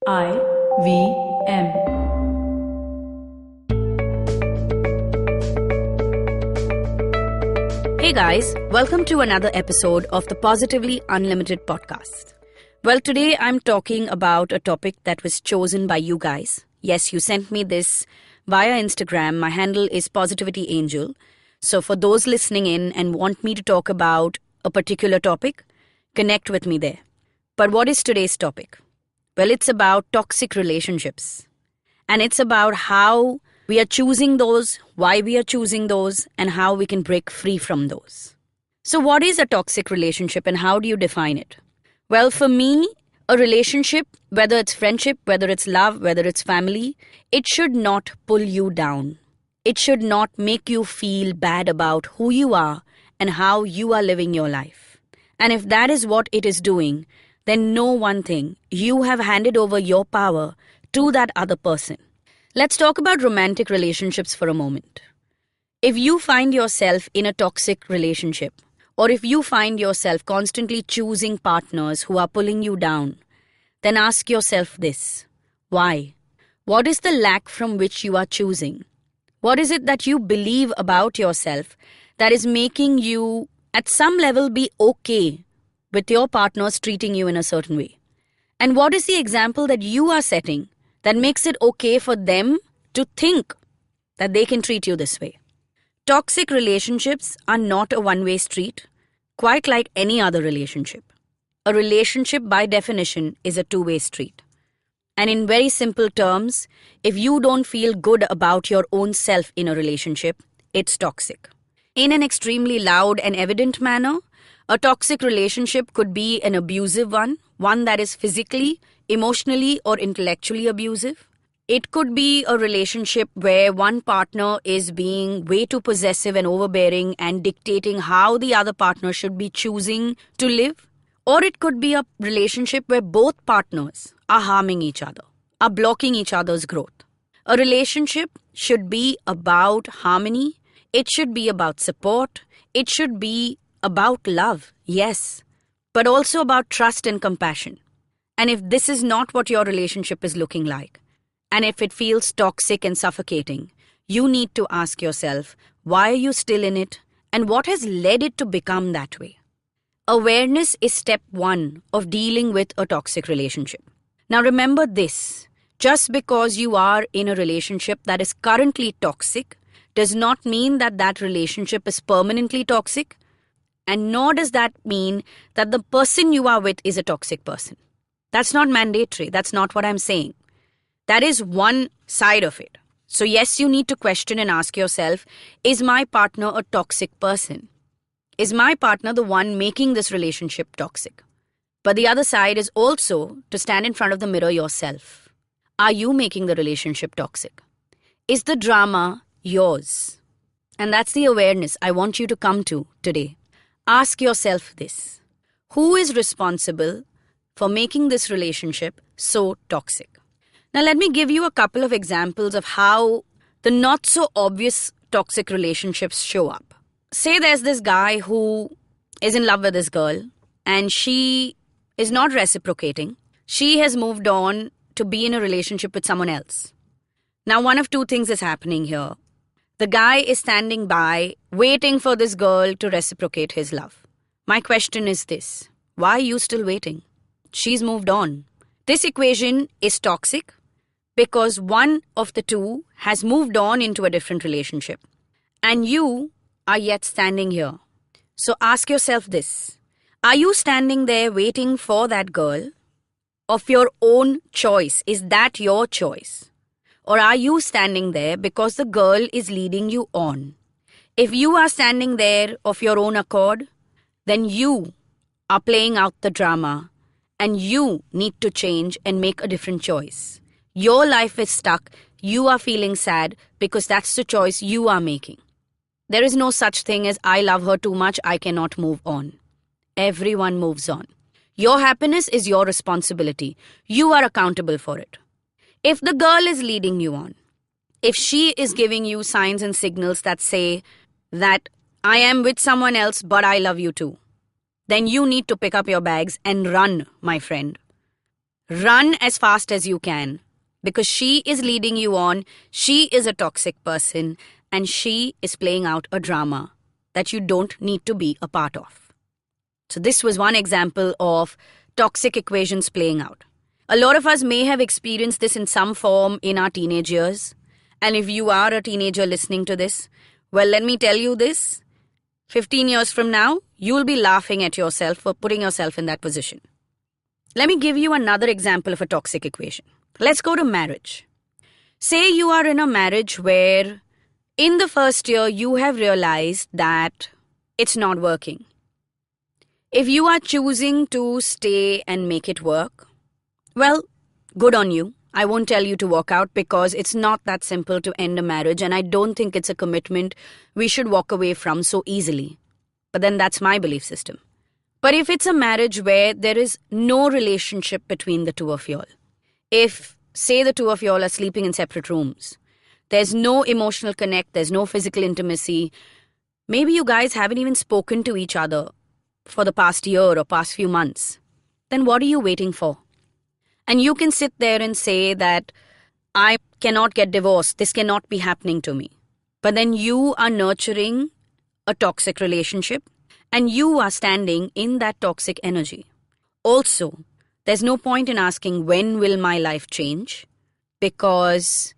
IVM. Hey guys, welcome to another episode of the Positively Unlimited podcast. Well, today I'm talking about a topic that was chosen by you guys. Yes, you sent me this via Instagram. My handle is Positivity Angel. So for those listening in and want me to talk about a particular topic, connect with me there. But what is today's topic? Well, it's about toxic relationships. And it's about how we are choosing those, why we are choosing those, and how we can break free from those. So, what is a toxic relationship and how do you define it? Well, for me, a relationship, whether it's friendship, whether it's love, whether it's family, it should not pull you down. It should not make you feel bad about who you are and how you are living your life. And if that is what it is doing, then know one thing, you have handed over your power to that other person. Let's talk about romantic relationships for a moment. If you find yourself in a toxic relationship, or if you find yourself constantly choosing partners who are pulling you down, then ask yourself this. Why? What is the lack from which you are choosing? What is it that you believe about yourself that is making you, at some level, be okay with your partners treating you in a certain way? And what is the example that you are setting that makes it okay for them to think that they can treat you this way? Toxic relationships are not a one-way street, quite like any other relationship. A relationship, by definition, is a two-way street. And in very simple terms, if you don't feel good about your own self in a relationship, it's toxic. In an extremely loud and evident manner, a toxic relationship could be an abusive one that is physically, emotionally, or intellectually abusive. It could be a relationship where one partner is being way too possessive and overbearing and dictating how the other partner should be choosing to live. Or it could be a relationship where both partners are harming each other, are blocking each other's growth. A relationship should be about harmony. It should be about support. It should be about love, yes, but also about trust and compassion. And if this is not what your relationship is looking like, and if it feels toxic and suffocating, you need to ask yourself, why are you still in it, and what has led it to become that way? Awareness is step one of dealing with a toxic relationship. Now remember this, just because you are in a relationship that is currently toxic does not mean that that relationship is permanently toxic, and nor does that mean that the person you are with is a toxic person. That's not mandatory. That's not what I'm saying. That is one side of it. So yes, you need to question and ask yourself, is my partner a toxic person? Is my partner the one making this relationship toxic? But the other side is also to stand in front of the mirror yourself. Are you making the relationship toxic? Is the drama yours? And that's the awareness I want you to come to today. Ask yourself this. Who is responsible for making this relationship so toxic? Now let me give you a couple of examples of how the not so obvious toxic relationships show up. Say there's this guy who is in love with this girl and she is not reciprocating. She has moved on to be in a relationship with someone else. Now one of two things is happening here. The guy is standing by, waiting for this girl to reciprocate his love. My question is this. Why are you still waiting? She's moved on. This equation is toxic because one of the two has moved on into a different relationship. And you are yet standing here. So ask yourself this. Are you standing there waiting for that girl of your own choice? Is that your choice? Or are you standing there because the girl is leading you on? If you are standing there of your own accord, then you are playing out the drama and you need to change and make a different choice. Your life is stuck. You are feeling sad because that's the choice you are making. There is no such thing as I love her too much, I cannot move on. Everyone moves on. Your happiness is your responsibility. You are accountable for it. If the girl is leading you on, if she is giving you signs and signals that say that I am with someone else but I love you too, then you need to pick up your bags and run, my friend. Run as fast as you can because she is leading you on. She is a toxic person and she is playing out a drama that you don't need to be a part of. So this was one example of toxic equations playing out. A lot of us may have experienced this in some form in our teenage years. And if you are a teenager listening to this, well, let me tell you this. 15 years from now, you'll be laughing at yourself for putting yourself in that position. Let me give you another example of a toxic equation. Let's go to marriage. Say you are in a marriage where in the first year you have realized that it's not working. If you are choosing to stay and make it work, well, good on you. I won't tell you to walk out because it's not that simple to end a marriage, and I don't think it's a commitment we should walk away from so easily. But then that's my belief system. But if it's a marriage where there is no relationship between the two of y'all, if, say, the two of y'all are sleeping in separate rooms, there's no emotional connect, there's no physical intimacy, maybe you guys haven't even spoken to each other for the past year or past few months, then what are you waiting for? And you can sit there and say that I cannot get divorced, this cannot be happening to me. But then you are nurturing a toxic relationship and you are standing in that toxic energy. Also, there's no point in asking when will my life change because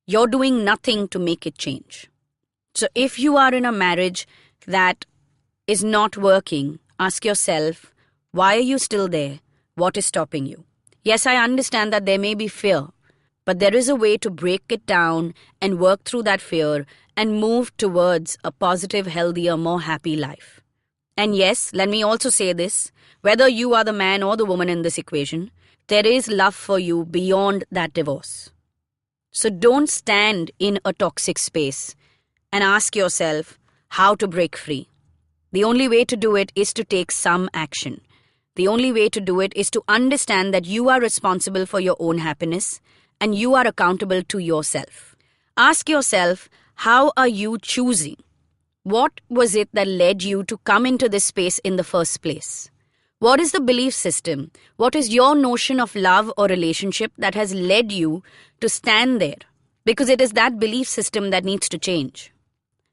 you're doing nothing to make it change. So if you are in a marriage that is not working, ask yourself, why are you still there? What is stopping you? Yes, I understand that there may be fear, but there is a way to break it down and work through that fear and move towards a positive, healthier, more happy life. And yes, let me also say this, whether you are the man or the woman in this equation, there is love for you beyond that divorce. So don't stand in a toxic space and ask yourself how to break free. The only way to do it is to take some action. The only way to do it is to understand that you are responsible for your own happiness and you are accountable to yourself. Ask yourself, how are you choosing? What was it that led you to come into this space in the first place? What is the belief system? What is your notion of love or relationship that has led you to stand there? Because it is that belief system that needs to change.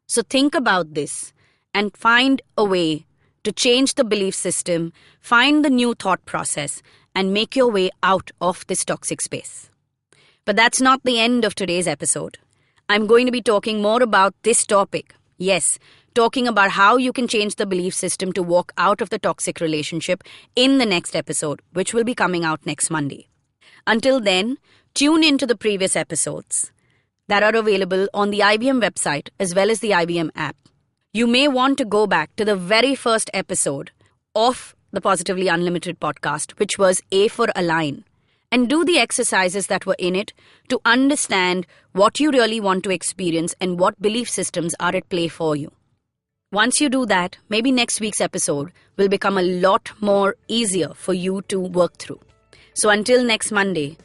So think about this and find a way to change the belief system, find the new thought process, and make your way out of this toxic space. But that's not the end of today's episode. I'm going to be talking more about this topic. Yes, talking about how you can change the belief system to walk out of the toxic relationship in the next episode, which will be coming out next Monday. Until then, tune into the previous episodes that are available on the IBM website as well as the IBM app. You may want to go back to the very first episode of the Positively Unlimited podcast, which was A for Align, and do the exercises that were in it to understand what you really want to experience and what belief systems are at play for you. Once you do that, maybe next week's episode will become a lot more easier for you to work through. So until next Monday,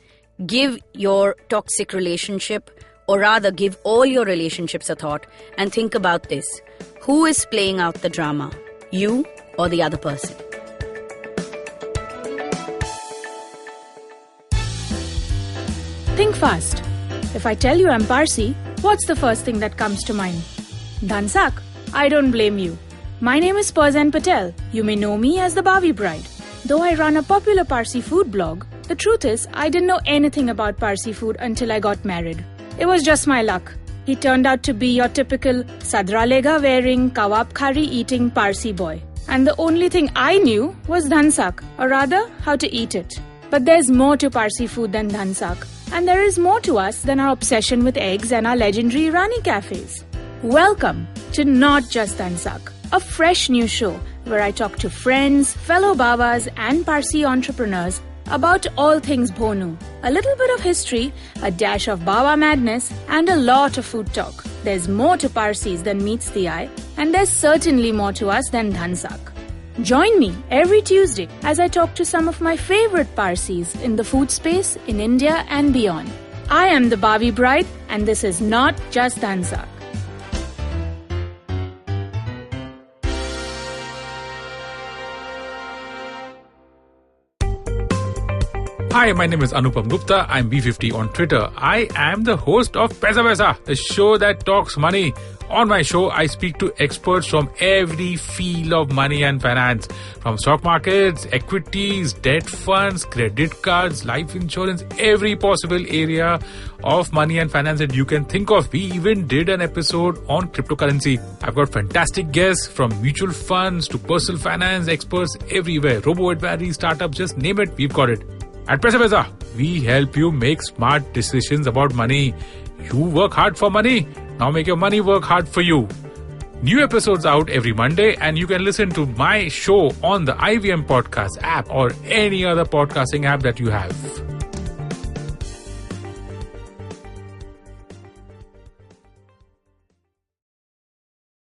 give your toxic relationship, or rather give all your relationships a thought and think about this. Who is playing out the drama? You or the other person? Think fast. If I tell you I'm Parsi, what's the first thing that comes to mind? Dhansak. I don't blame you. My name is Parzan Patel. You may know me as the Bhavi Bride. Though I run a popular Parsi food blog, the truth is I didn't know anything about Parsi food until I got married. It was just my luck. He turned out to be your typical sadra lega wearing, kawab khari eating Parsi boy. And the only thing I knew was dhansak, or rather, how to eat it. But there's more to Parsi food than dhansak. And there is more to us than our obsession with eggs and our legendary Rani cafes. Welcome to Not Just Dhansak, a fresh new show where I talk to friends, fellow Babas and Parsi entrepreneurs about all things Bhonu, a little bit of history, a dash of Baba madness, and a lot of food talk. There's more to Parsis than meets the eye, and there's certainly more to us than Dhansak. Join me every Tuesday as I talk to some of my favorite Parsis in the food space in India and beyond. I am the Bhavi Bride, and this is Not Just Dhansak. Hi, my name is Anupam Gupta. I'm B50 on Twitter. I am the host of Paisa Vaisa, the show that talks money. On my show, I speak to experts from every field of money and finance, from stock markets, equities, debt funds, credit cards, life insurance, every possible area of money and finance that you can think of. We even did an episode on cryptocurrency. I've got fantastic guests from mutual funds to personal finance experts everywhere. Robo-advisory, startups, just name it, we've got it. At Paisa Vaisa, we help you make smart decisions about money. You work hard for money. Now make your money work hard for you. New episodes out every Monday, and you can listen to my show on the IVM Podcast app or any other podcasting app that you have.